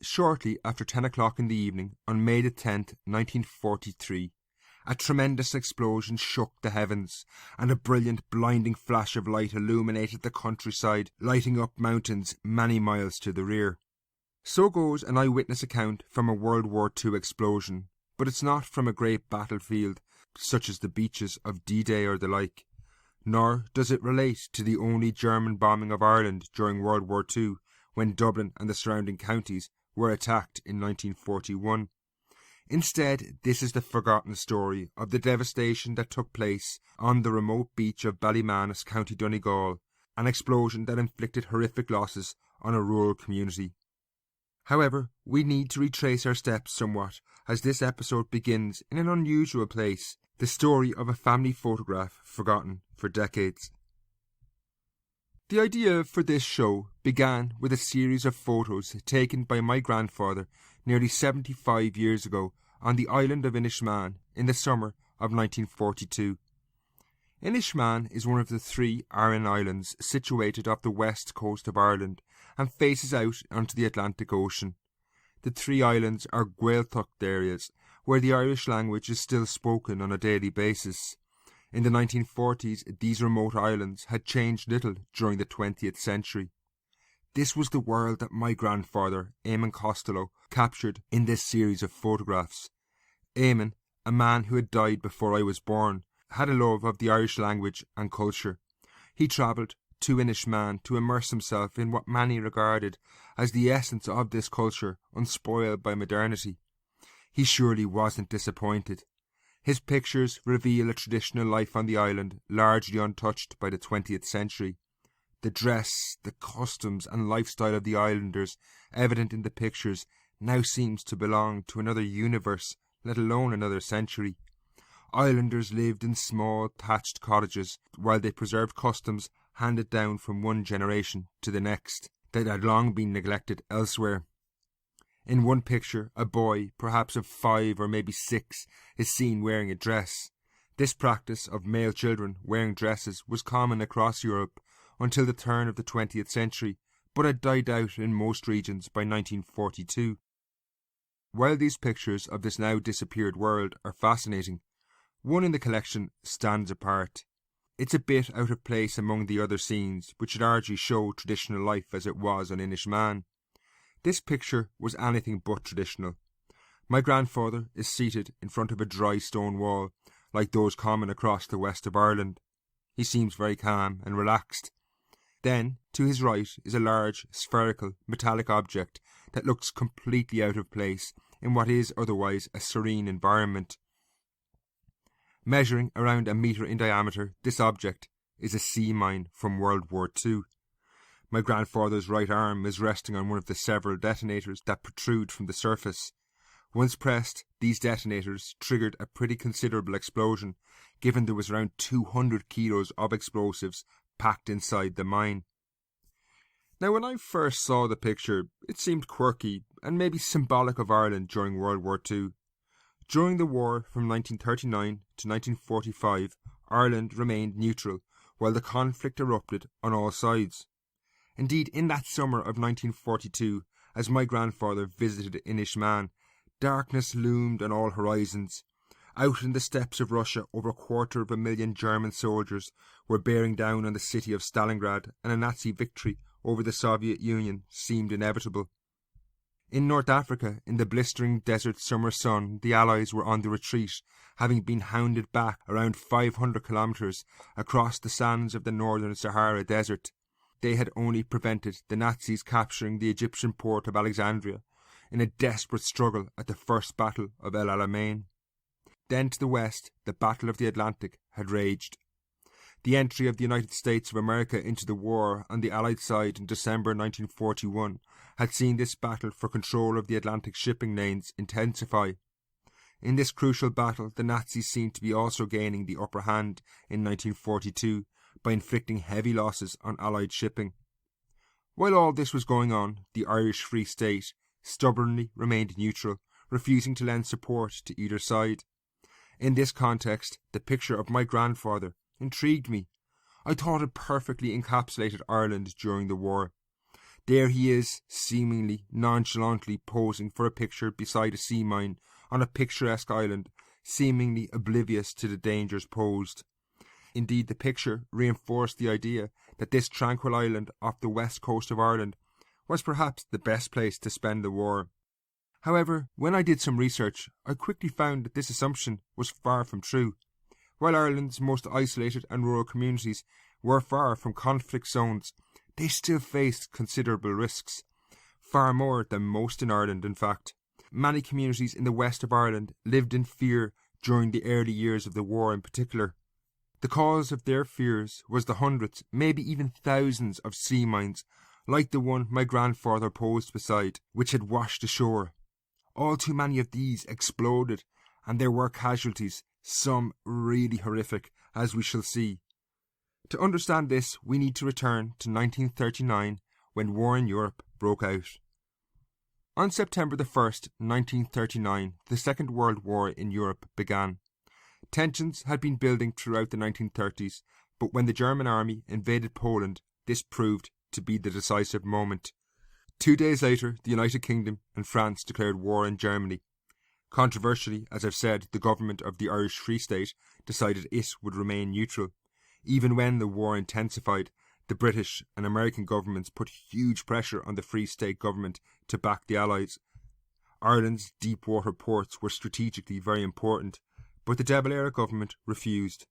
shortly after 10 o'clock in the evening on May the 10th, 1943, a tremendous explosion shook the heavens, and a brilliant, blinding flash of light illuminated the countryside, lighting up mountains many miles to the rear. So goes an eyewitness account from a World War II explosion, but it's not from a great battlefield, such as the beaches of D-Day or the like, nor does it relate to the only German bombing of Ireland during World War II, when Dublin and the surrounding counties were attacked in 1941. Instead, this is the forgotten story of the devastation that took place on the remote beach of Ballymanus, County Donegal, an explosion that inflicted horrific losses on a rural community. However, we need to retrace our steps somewhat, as this episode begins in an unusual place, the story of a family photograph forgotten for decades. The idea for this show began with a series of photos taken by my grandfather nearly 75 years ago on the island of Inishmaan in the summer of 1942. Inishmaan is one of the 3 Aran Islands situated off the west coast of Ireland and faces out onto the Atlantic Ocean. The 3 islands are Gaeltacht areas where the Irish language is still spoken on a daily basis. In the 1940s, these remote islands had changed little during the 20th century. This was the world that my grandfather, Eamon Costello, captured in this series of photographs. Eamon, a man who had died before I was born, had a love of the Irish language and culture. He travelled to Inishmaan to immerse himself in what many regarded as the essence of this culture, unspoiled by modernity. He surely wasn't disappointed. His pictures reveal a traditional life on the island, largely untouched by the 20th century. The dress, the customs and lifestyle of the islanders, evident in the pictures, now seems to belong to another universe, let alone another century. Islanders lived in small thatched cottages, while they preserved customs handed down from one generation to the next, that had long been neglected elsewhere. In one picture, a boy, perhaps of 5 or maybe 6, is seen wearing a dress. This practice of male children wearing dresses was common across Europe until the turn of the 20th century, but had died out in most regions by 1942. While these pictures of this now disappeared world are fascinating, one in the collection stands apart. It's a bit out of place among the other scenes, which largely show traditional life as it was on Inishmaan. This picture was anything but traditional. My grandfather is seated in front of a dry stone wall, like those common across the west of Ireland. He seems very calm and relaxed. Then, to his right, is a large, spherical, metallic object that looks completely out of place in what is otherwise a serene environment. Measuring around a metre in diameter, this object is a sea mine from World War II. My grandfather's right arm is resting on one of the several detonators that protrude from the surface. Once pressed, these detonators triggered a pretty considerable explosion, given there was around 200 kilos of explosives packed inside the mine. Now, when I first saw the picture, it seemed quirky and maybe symbolic of Ireland during World War II. During the war from 1939 to 1945, Ireland remained neutral, while the conflict erupted on all sides. Indeed, in that summer of 1942, as my grandfather visited Inishmaan, darkness loomed on all horizons. Out in the steppes of Russia, over 250,000 German soldiers were bearing down on the city of Stalingrad, and a Nazi victory over the Soviet Union seemed inevitable. In North Africa, in the blistering desert summer sun, the Allies were on the retreat, having been hounded back around 500 kilometres across the sands of the northern Sahara Desert. They had only prevented the Nazis capturing the Egyptian port of Alexandria in a desperate struggle at the First Battle of El Alamein. Then to the west, the Battle of the Atlantic had raged. The entry of the United States of America into the war on the Allied side in December 1941 had seen this battle for control of the Atlantic shipping lanes intensify. In this crucial battle, the Nazis seemed to be also gaining the upper hand in 1942 by inflicting heavy losses on Allied shipping. While all this was going on, the Irish Free State stubbornly remained neutral, refusing to lend support to either side. In this context, the picture of my grandfather intrigued me. I thought it perfectly encapsulated Ireland during the war. There he is, seemingly nonchalantly posing for a picture beside a sea mine on a picturesque island, seemingly oblivious to the dangers posed. Indeed, the picture reinforced the idea that this tranquil island off the west coast of Ireland was perhaps the best place to spend the war. However, when I did some research, I quickly found that this assumption was far from true. While Ireland's most isolated and rural communities were far from conflict zones, they still faced considerable risks, far more than most in Ireland, in fact. Many communities in the west of Ireland lived in fear during the early years of the war in particular. The cause of their fears was the hundreds, maybe even thousands of sea mines, like the one my grandfather posed beside, which had washed ashore. All too many of these exploded, and there were casualties, some really horrific, as we shall see. To understand this, we need to return to 1939, when war in Europe broke out. On September the 1st, 1939, the Second World War in Europe began. Tensions had been building throughout the 1930s, but when the German army invaded Poland, this proved to be the decisive moment. 2 days later, the United Kingdom and France declared war on Germany. Controversially, as I've said, the government of the Irish Free State decided it would remain neutral. Even when the war intensified, the British and American governments put huge pressure on the Free State government to back the Allies. Ireland's deep water ports were strategically very important, but the De Valera government refused.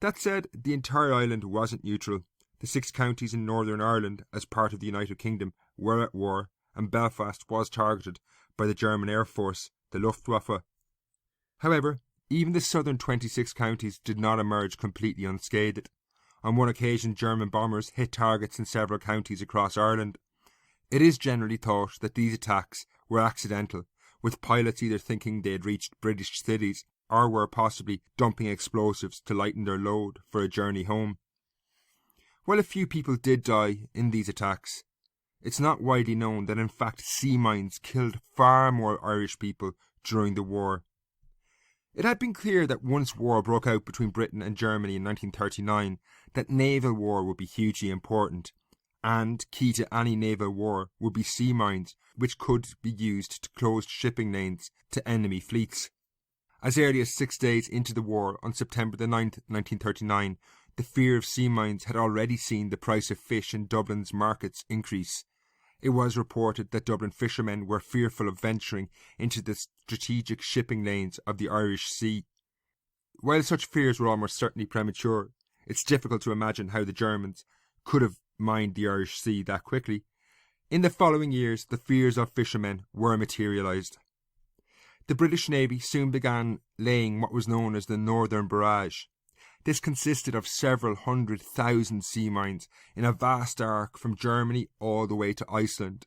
That said, the entire island wasn't neutral. The 6 counties in Northern Ireland, as part of the United Kingdom, were at war, and Belfast was targeted by the German Air Force, the Luftwaffe. However, even the southern 26 counties did not emerge completely unscathed. On one occasion, German bombers hit targets in several counties across Ireland. It is generally thought that these attacks were accidental, with pilots either thinking they had reached British cities or were possibly dumping explosives to lighten their load for a journey home. While a few people did die in these attacks, it's not widely known that in fact sea mines killed far more Irish people during the war. It had been clear that once war broke out between Britain and Germany in 1939, that naval war would be hugely important, and key to any naval war would be sea mines, which could be used to close shipping lanes to enemy fleets. As early as 6 days into the war, on September the 9th, 1939, the fear of sea mines had already seen the price of fish in Dublin's markets increase. It was reported that Dublin fishermen were fearful of venturing into the strategic shipping lanes of the Irish Sea. While such fears were almost certainly premature, it's difficult to imagine how the Germans could have mined the Irish Sea that quickly. In the following years, the fears of fishermen were materialised. The British Navy soon began laying what was known as the Northern Barrage. This consisted of several 100,000 sea mines in a vast arc from Germany all the way to Iceland.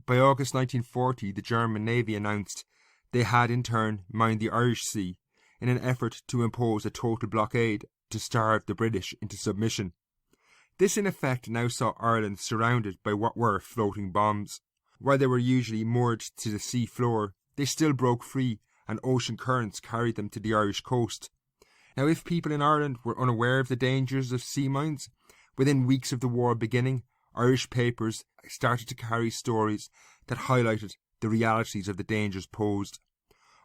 By August 1940, the German Navy announced they had in turn mined the Irish Sea in an effort to impose a total blockade to starve the British into submission. This in effect now saw Ireland surrounded by what were floating bombs. While they were usually moored to the sea floor, they still broke free and ocean currents carried them to the Irish coast. Now, if people in Ireland were unaware of the dangers of sea mines, within weeks of the war beginning, Irish papers started to carry stories that highlighted the realities of the dangers posed.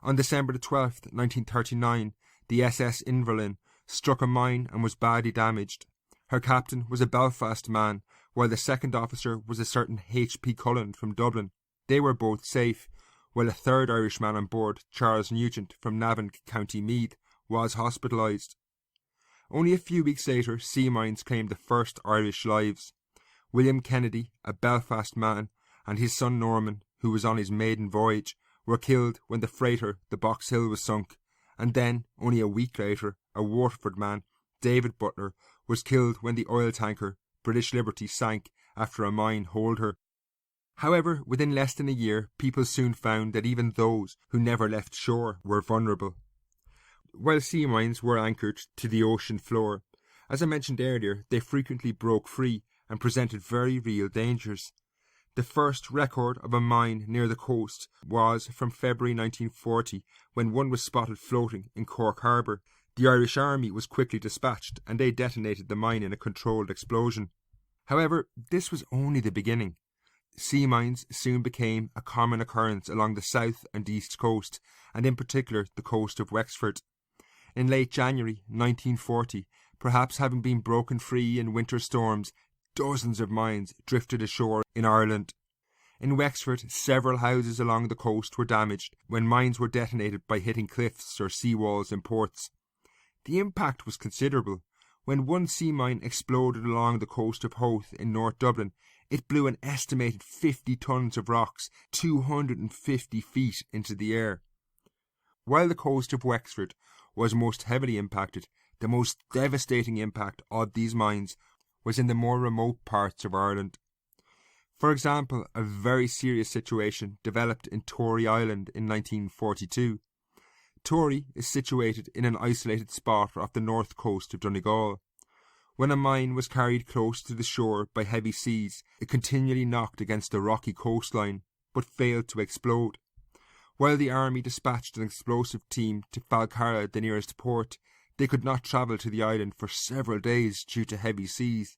On December the 12th, 1939, the SS Inverlyn struck a mine and was badly damaged. Her captain was a Belfast man, while the second officer was a certain H.P. Cullen from Dublin. They were both safe, while a third Irishman on board, Charles Nugent from Navan, County Meath, was hospitalised. Only a few weeks later, sea mines claimed the first Irish lives. William Kennedy, a Belfast man, and his son Norman, who was on his maiden voyage, were killed when the freighter the Box Hill was sunk, and then, only a week later, a Waterford man, David Butler, was killed when the oil tanker British Liberty sank after a mine holed her. However, within less than a year, people soon found that even those who never left shore were vulnerable. While sea mines were anchored to the ocean floor, as I mentioned earlier, they frequently broke free and presented very real dangers. The first record of a mine near the coast was from February 1940, when one was spotted floating in Cork Harbour. The Irish Army was quickly dispatched, and they detonated the mine in a controlled explosion. However, this was only the beginning. Sea mines soon became a common occurrence along the south and east coast, and in particular the coast of Wexford. In late January 1940, perhaps having been broken free in winter storms, dozens of mines drifted ashore in Ireland. In Wexford, several houses along the coast were damaged when mines were detonated by hitting cliffs or seawalls in ports. The impact was considerable. When one sea mine exploded along the coast of Howth in North Dublin, it blew an estimated 50 tons of rocks 250 feet into the air. While the coast of Wexford was most heavily impacted, the most devastating impact of these mines was in the more remote parts of Ireland. For example, a very serious situation developed in Tory Island in 1942. Tory is situated in an isolated spot off the north coast of Donegal. When a mine was carried close to the shore by heavy seas, it continually knocked against the rocky coastline, but failed to explode. While the army dispatched an explosive team to Falcarra, the nearest port, they could not travel to the island for several days due to heavy seas.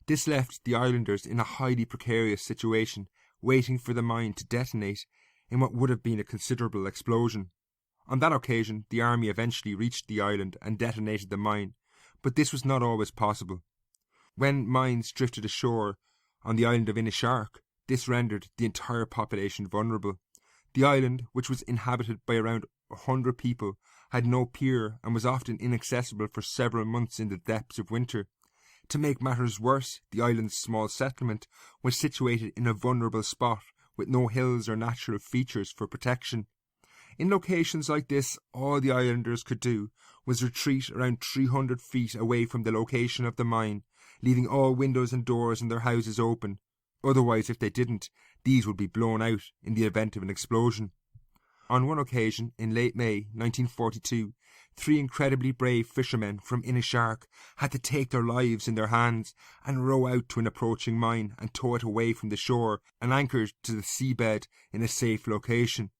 This left the islanders in a highly precarious situation, waiting for the mine to detonate in what would have been a considerable explosion. On that occasion, the army eventually reached the island and detonated the mine, but this was not always possible. When mines drifted ashore on the island of Inishark, this rendered the entire population vulnerable. The island, which was inhabited by around 100 people, had no pier and was often inaccessible for several months in the depths of winter. To make matters worse, the island's small settlement was situated in a vulnerable spot with no hills or natural features for protection. In locations like this, all the islanders could do was retreat around 300 feet away from the location of the mine, leaving all windows and doors in their houses open. Otherwise, if they didn't, these would be blown out in the event of an explosion. On one occasion, in late May 1942, 3 incredibly brave fishermen from Inishark had to take their lives in their hands and row out to an approaching mine and tow it away from the shore and anchor it to the seabed in a safe location.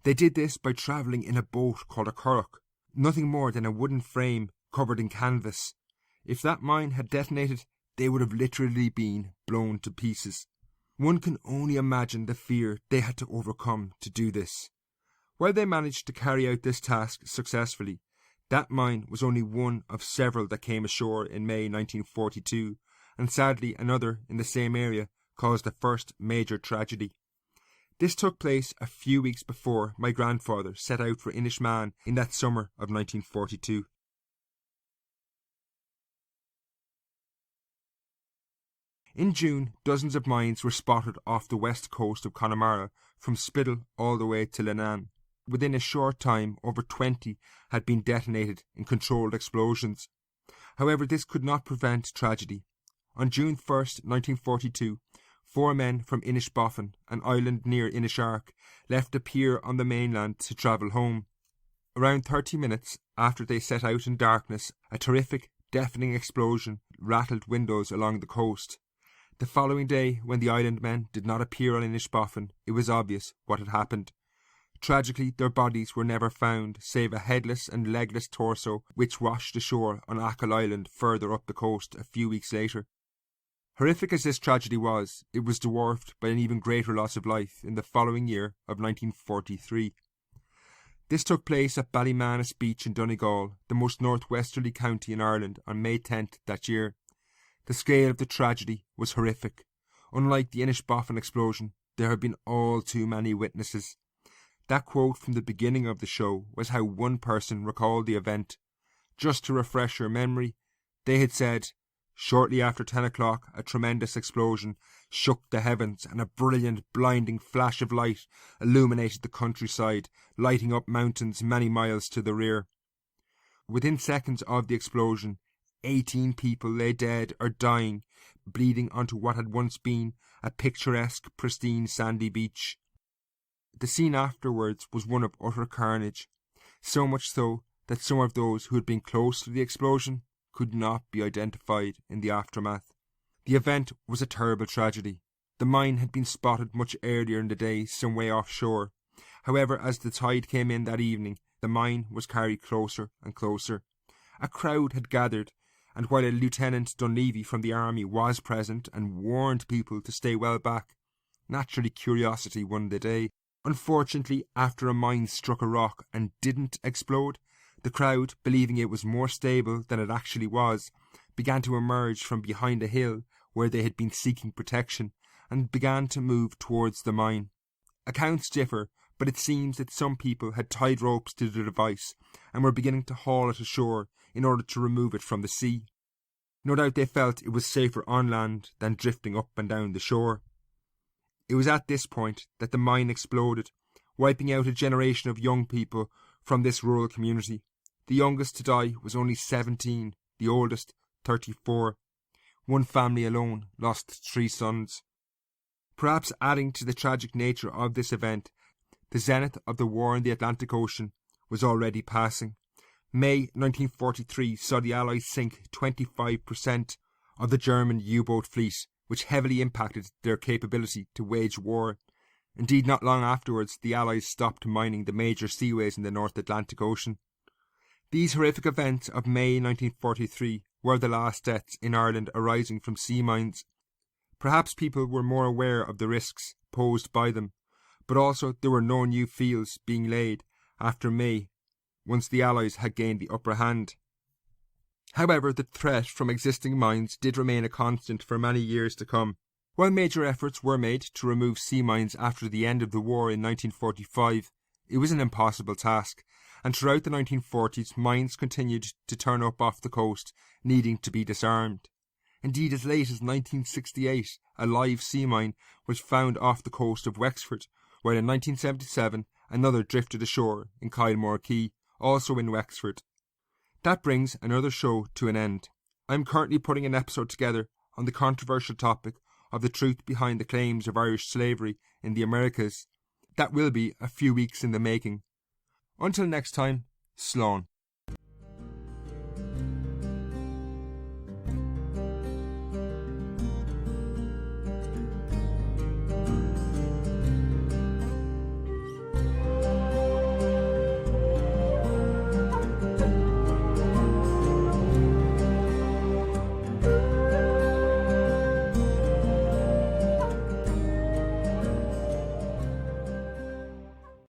They did this by travelling in a boat called a curragh, nothing more than a wooden frame covered in canvas. If that mine had detonated, they would have literally been blown to pieces. One can only imagine the fear they had to overcome to do this. While they managed to carry out this task successfully, that mine was only one of several that came ashore in May 1942, and sadly another in the same area caused the first major tragedy. This took place a few weeks before my grandfather set out for Inishmaan in that summer of 1942. In June, dozens of mines were spotted off the west coast of Connemara, from Spiddal all the way to Leenane. Within a short time, over 20 had been detonated in controlled explosions. However, this could not prevent tragedy. On June 1st, 1942, 4 men from Inishbofin, an island near Inishark, left a pier on the mainland to travel home. Around 30 minutes after they set out in darkness, a terrific, deafening explosion rattled windows along the coast. The following day, when the island men did not appear on Inishbofin, it was obvious what had happened. Tragically, their bodies were never found, save a headless and legless torso which washed ashore on Achill Island further up the coast a few weeks later. Horrific as this tragedy was, it was dwarfed by an even greater loss of life in the following year of 1943. This took place at Ballymanus Beach in Donegal, the most northwesterly county in Ireland, on May 10th that year. The scale of the tragedy was horrific. Unlike the Inishbofin explosion, there had been all too many witnesses. That quote from the beginning of the show was how one person recalled the event. Just to refresh your memory, they had said, "Shortly after 10 o'clock, a tremendous explosion shook the heavens and a brilliant, blinding flash of light illuminated the countryside, lighting up mountains many miles to the rear." Within seconds of the explosion, 18 people lay dead or dying, bleeding onto what had once been a picturesque, pristine sandy beach. The scene afterwards was one of utter carnage, so much so that some of those who had been close to the explosion could not be identified in the aftermath. The event was a terrible tragedy. The mine had been spotted much earlier in the day some way offshore. However, as the tide came in that evening, the mine was carried closer and closer. A crowd had gathered, and while a Lieutenant Dunleavy from the army was present and warned people to stay well back, naturally curiosity won the day. Unfortunately, after a mine struck a rock and didn't explode, the crowd, believing it was more stable than it actually was, began to emerge from behind a hill where they had been seeking protection and began to move towards the mine. Accounts differ, but it seems that some people had tied ropes to the device and were beginning to haul it ashore in order to remove it from the sea. No doubt they felt it was safer on land than drifting up and down the shore. It was at this point that the mine exploded, wiping out a generation of young people from this rural community. The youngest to die was only 17, the oldest 34. One family alone lost 3 sons. Perhaps adding to the tragic nature of this event, the zenith of the war in the Atlantic Ocean was already passing. May 1943 saw the Allies sink 25% of the German U-boat fleet, which heavily impacted their capability to wage war. Indeed, not long afterwards, the Allies stopped mining the major seaways in the North Atlantic Ocean. These horrific events of May 1943 were the last deaths in Ireland arising from sea mines. Perhaps people were more aware of the risks posed by them, but also there were no new fields being laid after May, once the Allies had gained the upper hand. However, the threat from existing mines did remain a constant for many years to come. While major efforts were made to remove sea mines after the end of the war in 1945, it was an impossible task, and throughout the 1940s mines continued to turn up off the coast, needing to be disarmed. Indeed, as late as 1968, a live sea mine was found off the coast of Wexford, while in 1977 another drifted ashore in Kylemore Quay, also in Wexford. That brings another show to an end. I am currently putting an episode together on the controversial topic of the truth behind the claims of Irish slavery in the Americas. That will be a few weeks in the making. Until next time, Slán.